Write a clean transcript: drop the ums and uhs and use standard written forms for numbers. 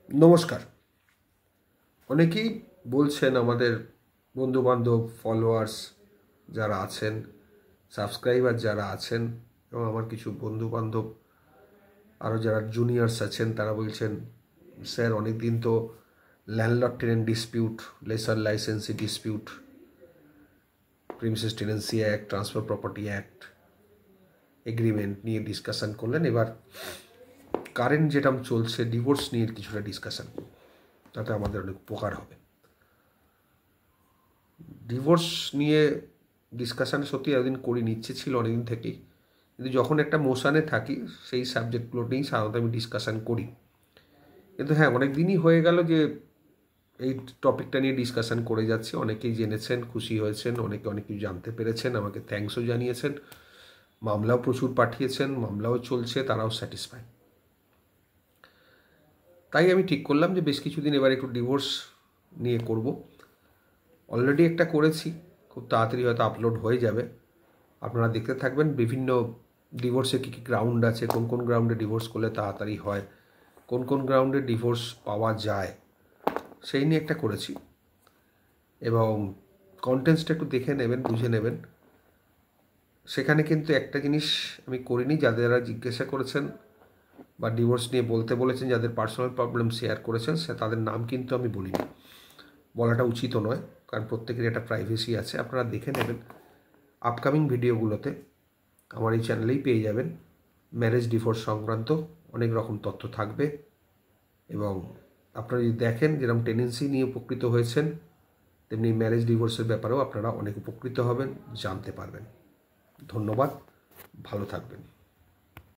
নমস্কার। অনেকেই বলছেন, আমাদের বন্ধুবান্ধব, ফলোয়ার্স যারা আছেন, সাবস্ক্রাইবার যারা আছেন, এবং আমার কিছু বন্ধুবান্ধব আরও যারা জুনিয়র্স আছেন, তারা বলছেন, স্যার অনেক দিন তো landlord tenant dispute, lessor licensee dispute, premises tenancy act, transfer property act agreement নিয়ে ডিসকাশন করলেন। এবার কারেন্ট যেটা চলছে ডিভোর্স নিয়ে কিছুটা ডিসকাশন, তাতে আমাদের অনেক উপকার হবে। ডিভোর্স নিয়ে ডিসকাশান সত্যি এতদিন করিনি, ইচ্ছে ছিল অনেকদিন থেকেই, কিন্তু যখন একটা মোশানে থাকি সেই সাবজেক্টগুলো নিয়েই সাধারণত আমি ডিসকাশান করি। কিন্তু হ্যাঁ, অনেক দিনই হয়ে গেল যে এই টপিকটা নিয়ে ডিসকাশান করে যাচ্ছি। অনেকেই জেনেছেন, খুশি হয়েছেন, অনেকে অনেক কিছু জানতে পেরেছেন, আমাকে থ্যাঙ্কসও জানিয়েছেন, মামলাও প্রচুর পাঠিয়েছেন, মামলাও চলছে, তারাও স্যাটিসফাই। তাই আমি ঠিক করলাম যে বেশ কিছুদিন এবার একটু ডিভোর্স নিয়ে করব। অলরেডি একটা করেছি, খুব তাড়াতাড়ি হয়তো আপলোড হয়ে যাবে, আপনারা দেখতে থাকবেন। বিভিন্ন ডিভোর্সে কী কী গ্রাউন্ড আছে, কোন কোন গ্রাউন্ডে ডিভোর্স করলে তাড়াতাড়ি হয়, কোন কোন গ্রাউন্ডে ডিভোর্স পাওয়া যায়, সেই নিয়ে একটা করেছি। এবং কন্টেন্টসটা একটু দেখে নেবেন, বুঝে নেবেন। সেখানে কিন্তু একটা জিনিস আমি করিনি, যারা জিজ্ঞাসা করেছেন বা ডিভোর্স নিয়ে বলতে বলেছেন, যাদের পার্সোনাল প্রবলেম শেয়ার করেছেন, তাদের নাম কিন্তু আমি বলিনি, বলাটা উচিত নয়, কারণ প্রত্যেকেরই একটা প্রাইভেসি আছে। আপনারা দেখে নেবেন আপকামিং ভিডিওগুলোতে, আমার এই চ্যানেলেই পেয়ে যাবেন। ম্যারেজ ডিভোর্স সংক্রান্ত অনেক রকম তথ্য থাকবে, এবং আপনারা যদি দেখেন যেরকম টেনেন্সি নিয়ে উপকৃত হয়েছেন, তেমনি ম্যারেজ ডিভোর্সের ব্যাপারেও আপনারা অনেক উপকৃত হবেন, জানতে পারবেন। ধন্যবাদ, ভালো থাকবেন।